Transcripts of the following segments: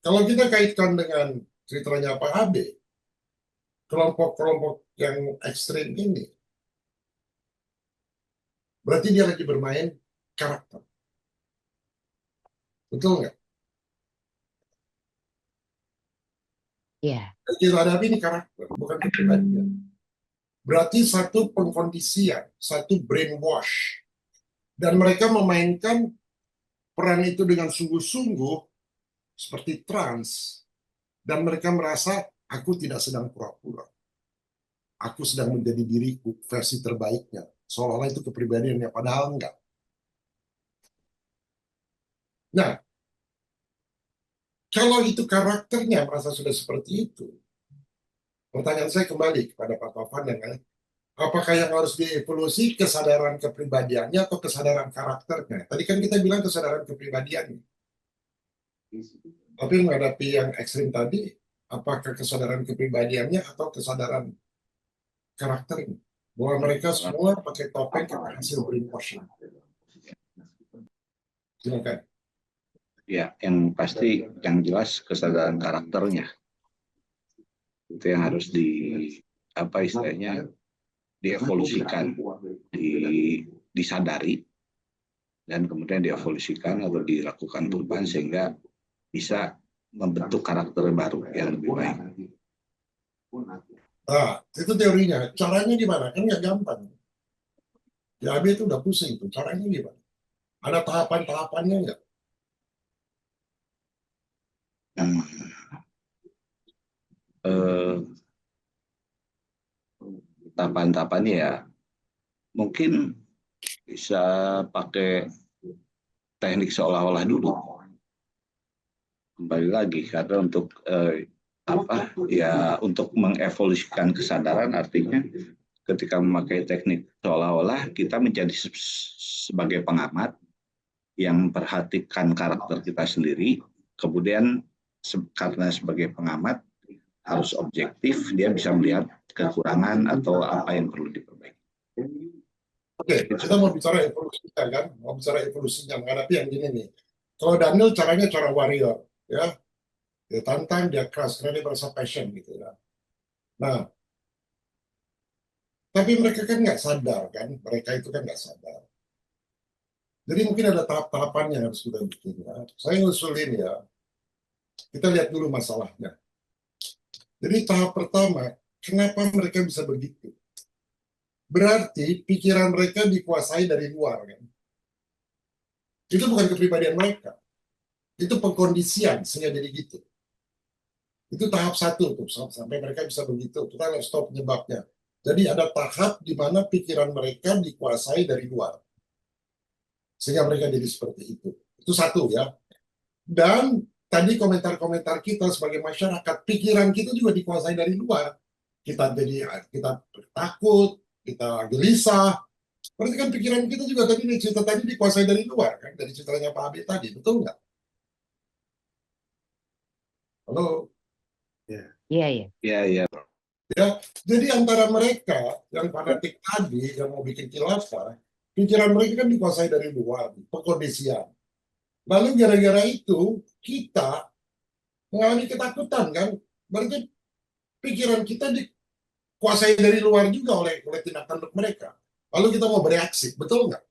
Kalau kita kaitkan dengan ceritanya Pak Ade, kelompok-kelompok yang ekstrim ini, berarti dia lagi bermain karakter. Betul nggak? Iya. Yang kita hadapi ini karakter, bukan kepribadian. Berarti satu pengkondisian, satu brainwash. Dan mereka memainkan peran itu dengan sungguh-sungguh, seperti trans. Dan mereka merasa, aku tidak sedang pura-pura. Aku sedang menjadi diriku, versi terbaiknya. Seolah-olah itu kepribadiannya, padahal enggak. Nah, kalau itu karakternya merasa sudah seperti itu, pertanyaan saya kembali kepada Pak Taufan dengan apakah yang harus dievolusi kesadaran kepribadiannya atau kesadaran karakternya? Tadi kan kita bilang kesadaran kepribadiannya. Tapi menghadapi yang ekstrim tadi, apakah kesadaran kepribadiannya atau kesadaran karakternya? Bahwa mereka semua pakai topeng karena hasil brainwashing. Silakan. Ya, yang pasti yang jelas kesadaran karakternya itu yang harus istilahnya dievolusikan, disadari dan kemudian dievolusikan atau dilakukan perubahan sehingga bisa membentuk karakter baru yang lebih baik. Nah, itu teorinya. Caranya gimana? Kan nggak gampang. Ya, AB itu udah pusing tuh. Caranya gimana? Ada tahapan-tahapannya nggak? Tahapan-tahapannya ya mungkin bisa pakai teknik seolah-olah dulu. Kembali lagi karena untuk untuk mengevolusikan kesadaran artinya ketika memakai teknik seolah-olah kita menjadi sebagai pengamat yang memperhatikan karakter kita sendiri, kemudian karena sebagai pengamat harus objektif, dia bisa melihat kekurangan atau apa yang perlu diperbaiki. Oke, kita mau bicara evolusinya kan, mau bicara evolusinya menghadapi yang gini nih. Kalau Daniel caranya cara warrior, ya, dia tantang, dia keras, karena dia merasa passion gitu ya. Nah, tapi mereka kan nggak sadar kan, mereka itu kan nggak sadar. Jadi mungkin ada tahap-tahapan yang harus kita bikin ya. Saya ngusulin ya, kita lihat dulu masalahnya. Jadi tahap pertama, kenapa mereka bisa begitu? Berarti pikiran mereka dikuasai dari luar kan. Itu bukan kepribadian mereka. Itu pengkondisian sehingga jadi gitu. Itu tahap satu tuh, sampai mereka bisa begitu. Kita harus stop penyebabnya. Jadi ada tahap di mana pikiran mereka dikuasai dari luar. Sehingga mereka jadi seperti itu. Itu satu ya. Dan tadi komentar-komentar kita sebagai masyarakat, pikiran kita juga dikuasai dari luar. Kita takut, kita gelisah. Berarti kan pikiran kita juga tadi cerita tadi dikuasai dari luar kan, dari ceritanya Pak Abi tadi, betul nggak? Halo? Iya. Iya. Ya, jadi antara mereka yang fanatik tadi yang mau bikin khilafah, pikiran mereka kan dikuasai dari luar, pengkondisian. Lalu gara-gara itu kita mengalami ketakutan kan, berarti pikiran kita dikuasai dari luar juga oleh tindak tanduk mereka. Lalu kita mau bereaksi, betul nggak?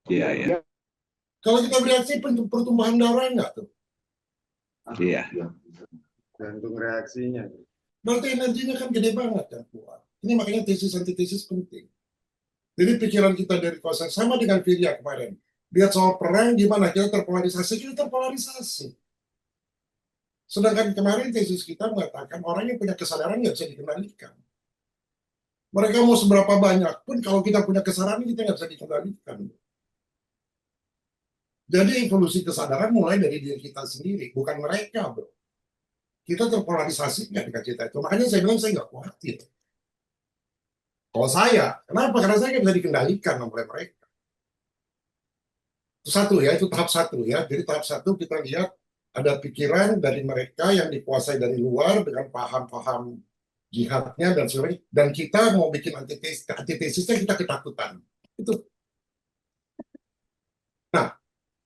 Iya. Kalau kita bereaksi pertumbuhan darah nggak tuh? Iya. Gantung reaksinya. Berarti energinya kan gede banget kan keluar. Ini makanya tesis antitesis penting. Jadi pikiran kita dari kuasa sama dengan Virya kemarin. Lihat soal perang gimana kita terpolarisasi. Sedangkan kemarin tesis kita mengatakan orang yang punya kesadaran nggak bisa dikendalikan. Mereka mau seberapa banyak pun kalau kita punya kesadaran kita nggak bisa dikendalikan. Jadi evolusi kesadaran mulai dari diri kita sendiri, bukan mereka, bro. Kita terpolarisasi nggak dengan cerita itu. Makanya saya bilang saya nggak khawatir. Kalau saya, kenapa? Karena saya nggak bisa dikendalikan oleh mereka. Itu satu ya, itu tahap satu ya. Jadi tahap satu kita lihat ada pikiran dari mereka yang dikuasai dari luar dengan paham-paham jihadnya dan sebagainya. Dan kita mau bikin antitesisnya kita ketakutan. Itu. Nah,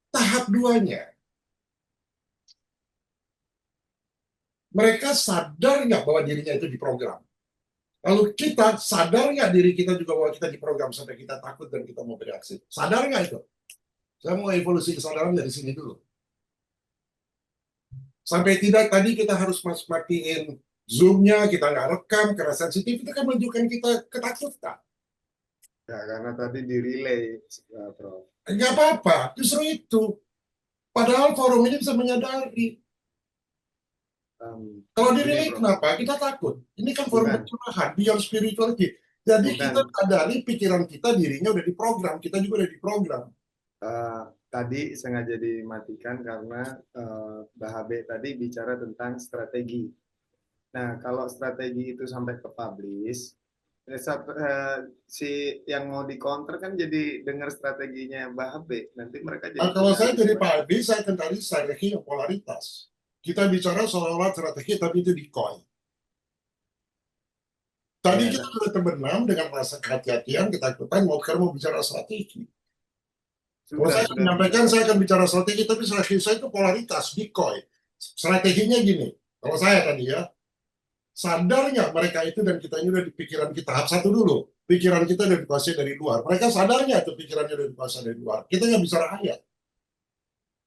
tahap duanya, Mereka sadar nggak bahwa dirinya itu diprogram? Lalu kita sadar nggak diri kita juga bahwa kita diprogram sampai kita takut dan kita mau bereaksi? Sadar nggak itu? Saya mau evolusi kesadaran dari sini dulu. Sampai tidak tadi kita harus matiin Zoom-nya, kita nggak rekam, karena sensitif itu kan menunjukkan kita ketakutan. Ya, karena tadi di relay, Prof. Nggak apa-apa, justru itu. Padahal forum ini bisa menyadari. Kalau di relay Prof. kenapa? Kita takut. Ini kan forum Bukan. pencerahan, beyond spirituality. Jadi Bukan. kita sadari pikiran kita, dirinya udah diprogram. Kita juga udah diprogram. Tadi sengaja dimatikan karena Mbak Habe tadi bicara tentang strategi. Nah, kalau strategi itu sampai ke publish, si yang mau dikonter kan jadi dengar strateginya Mbak Habe. Nanti mereka jadi. Nah, kalau saya jadi Pak Albi, saya akan cari strategi yang polaritas. Kita bicara seolah-olah strategi, tapi itu decoy. Tadi Ya. kita sudah terbenam dengan rasa kehati-hatian, ketakutan, mau bicara strategi. Kalau saya menyampaikan, saya akan bicara strategi, tapi strategi saya itu polaritas, decoy. Strateginya gini, kalau saya tadi ya, sadar nggak mereka itu dan kita ini udah di pikiran kita. Tahap satu dulu, pikiran kita udah dikuasai dari luar. Mereka sadar nggak itu pikirannya udah dikuasai dari luar. Kita nggak bicara ayat.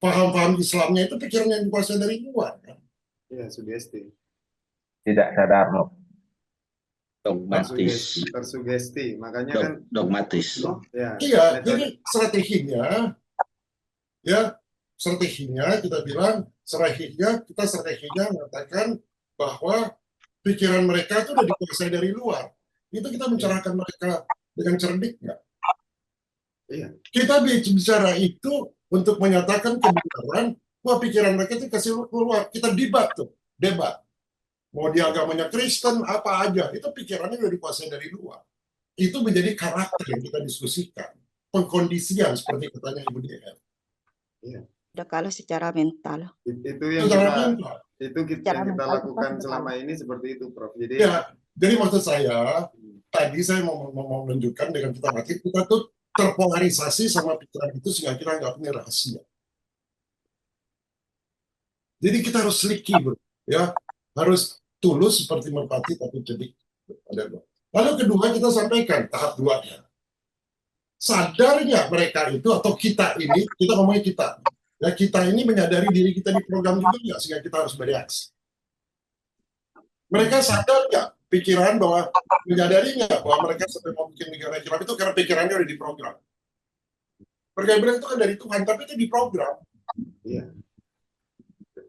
Paham-paham Islamnya itu pikiran yang dikuasai dari luar. Kan? Ya, sugesti. Tidak sadar loh. Dogmatis. Tersugesti. Makanya kan Dogmatis. ya, Iya, metode. jadi strateginya kita bilang strateginya mengatakan bahwa pikiran mereka itu udah dikuasai dari luar. Itu kita mencerahkan mereka dengan cerdik nggak? Iya. Kita bicara itu untuk menyatakan kebenaran bahwa pikiran mereka itu kasih keluar. Kita debat. Mau dia agamanya Kristen, apa aja. Itu pikirannya udah dikuasai dari luar. Itu menjadi karakter yang kita diskusikan. Pengkondisian seperti katanya Ibu DM. Iya. Udah kalau secara mental. Itu yang Secara kita mental lakukan kita selama ini seperti itu, Prof. Jadi Ya, jadi maksud saya, tadi saya mau menunjukkan dengan kita tuh terpolarisasi sama pikiran itu sehingga kita nggak punya rahasia. Jadi kita harus seliki, bro. Ya, harus tulus seperti merpati tapi cerdik. Lalu kedua kita sampaikan tahap 2-nya. Sadarnya mereka itu atau kita ini, kita ngomongin kita. Ya, kita ini menyadari diri kita di program juga nggak sehingga kita harus bereaksi. Mereka sadar nggak pikiran bahwa menyadari nggak bahwa mereka sampai mau bikin negara Islam itu karena pikirannya udah diprogram. Mereka bilang itu kan dari Tuhan, tapi itu diprogram. iya.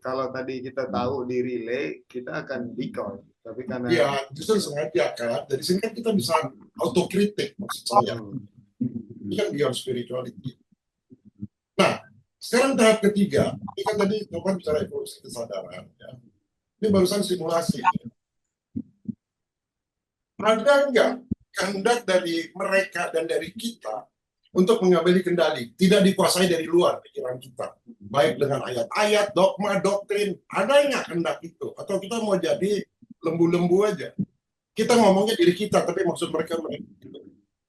Kalau tadi kita tahu di relay, kita akan decoy. Tapi karena Ya, justru sengaja kan. Dari sini kan kita bisa autokritik maksud saya. Ini kan beyond spirituality. Nah, sekarang tahap ketiga, ini kan tadi Tuhan bicara evolusi kesadaran. Ya. Ini barusan simulasi. Ada nggak kehendak dari mereka dan dari kita untuk mengambil kendali, tidak dikuasai dari luar pikiran kita, baik dengan ayat-ayat, dogma, doktrin, ada nggak kehendak itu? Atau kita mau jadi lembu-lembu aja? Kita ngomongnya diri kita, tapi maksud mereka.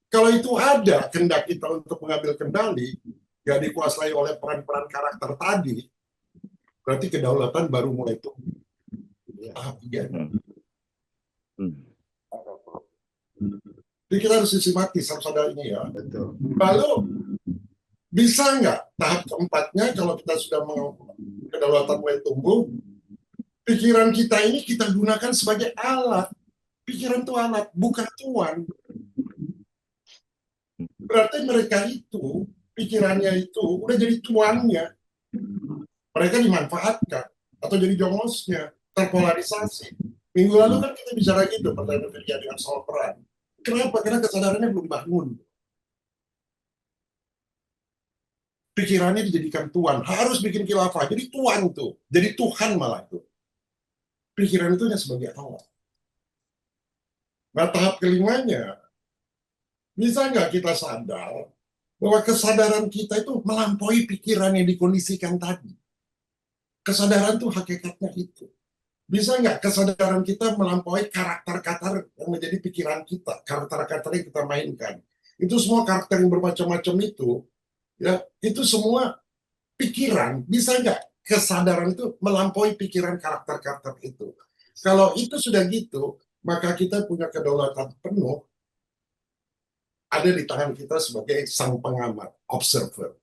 Kalau itu ada kehendak kita untuk mengambil kendali, nggak dikuasai oleh peran-peran karakter tadi, berarti kedaulatan baru mulai tumbuh. Tahap 3. Jadi kita harus sistematis, harus ada ini ya. betul. Lalu bisa nggak tahap keempatnya kalau kita sudah kedaulatan mulai tumbuh, pikiran kita ini kita gunakan sebagai alat. Pikiran itu alat, bukan tuan. Berarti mereka itu, pikirannya itu udah jadi tuannya. Mereka dimanfaatkan atau jadi jongosnya, terpolarisasi. Minggu lalu kan kita bicara gitu, pertanyaan dengan soal peran. Kenapa? Karena kesadarannya belum bangun. Pikirannya dijadikan tuan, harus bikin khilafah. Jadi tuan tuh, jadi Tuhan malah itu. Pikiran itu hanya sebagai alat. Nah, tahap kelimanya, bisa nggak kita sadar bahwa kesadaran kita itu melampaui pikiran yang dikondisikan tadi. Kesadaran itu hakikatnya itu. Bisa nggak kesadaran kita melampaui karakter-karakter yang menjadi pikiran kita, karakter-karakter yang kita mainkan. Itu semua karakter yang bermacam-macam itu, ya itu semua pikiran. Bisa nggak kesadaran itu melampaui pikiran karakter-karakter itu? Kalau itu sudah gitu, maka kita punya kedaulatan penuh ada di tangan kita sebagai sang pengamat, observer.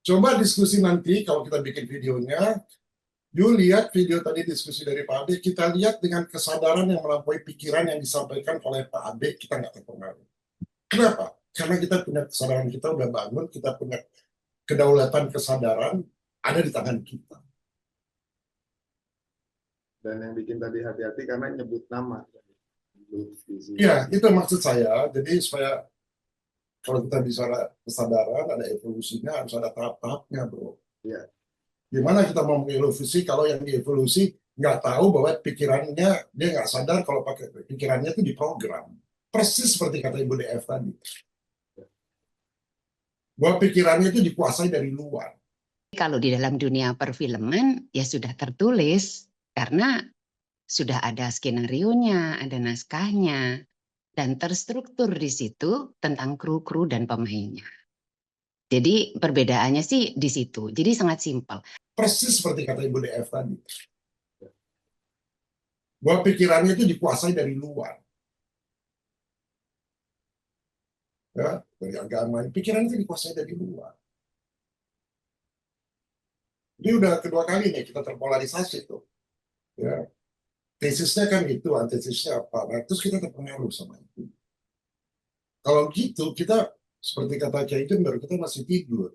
Coba diskusi nanti kalau kita bikin videonya, you lihat video tadi diskusi dari Pak Abe, kita lihat dengan kesadaran yang melampaui pikiran yang disampaikan oleh Pak Abe, kita nggak terpengaruh. Kenapa? Karena kita punya kesadaran, kita udah bangun, kita punya kedaulatan kesadaran ada di tangan kita. Dan yang bikin tadi hati-hati karena nyebut nama. Iya, itu maksud saya. Jadi supaya kalau kita bicara kesadaran, ada evolusinya, harus ada tahap-tahapnya, bro. Iya. Gimana kita mau mengevolusi kalau yang dievolusi nggak tahu bahwa pikirannya, dia nggak sadar kalau pakai pikirannya itu diprogram. Persis seperti kata Ibu DF tadi. Bahwa pikirannya itu dikuasai dari luar. Kalau di dalam dunia perfilman ya sudah tertulis karena sudah ada skenarionya, ada naskahnya, dan terstruktur di situ tentang kru-kru dan pemainnya. Jadi perbedaannya sih di situ. Jadi sangat simpel. Persis seperti kata Ibu DF tadi. Bahwa pikirannya itu dikuasai dari luar. Ya, dari agama. Pikiran itu dikuasai dari luar. Ini udah kedua kali nih kita terpolarisasi tuh. Ya. Tesisnya kan gitu, antitesisnya apa. Nah, terus kita terpengaruh sama itu. Kalau gitu, kita seperti kata Kiai Jun, baru kita masih tidur.